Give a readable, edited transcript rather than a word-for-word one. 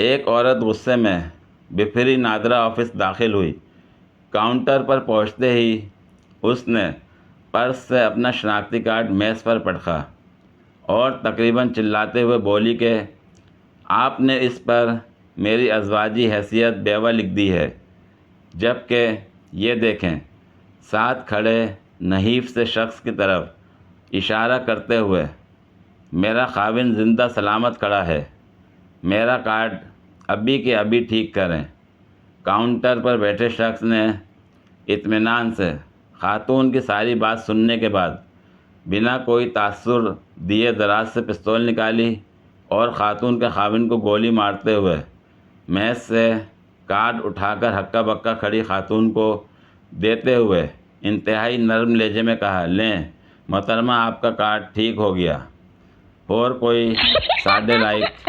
ایک عورت غصے میں بفری نادرہ آفس داخل ہوئی۔ کاؤنٹر پر پہنچتے ہی اس نے پرس سے اپنا شناختی کارڈ میز پر پٹکا اور تقریباً چلاتے ہوئے بولی کہ آپ نے اس پر میری ازواجی حیثیت بیوہ لکھ دی ہے، جبکہ یہ دیکھیں، ساتھ کھڑے نحیف سے شخص کی طرف اشارہ کرتے ہوئے، میرا خاوند زندہ سلامت کھڑا ہے، میرا کارڈ ابھی کے ابھی ٹھیک کریں۔ کاؤنٹر پر بیٹھے شخص نے اطمینان سے خاتون کی ساری بات سننے کے بعد بنا کوئی تاثر دیے دراز سے پستول نکالی اور خاتون کے خاوند کو گولی مارتے ہوئے میز سے کارڈ اٹھا کر ہکا بکا کھڑی خاتون کو دیتے ہوئے انتہائی نرم لہجے میں کہا، لیں محترمہ، آپ کا کارڈ ٹھیک ہو گیا۔ اور کوئی ساڈے لائق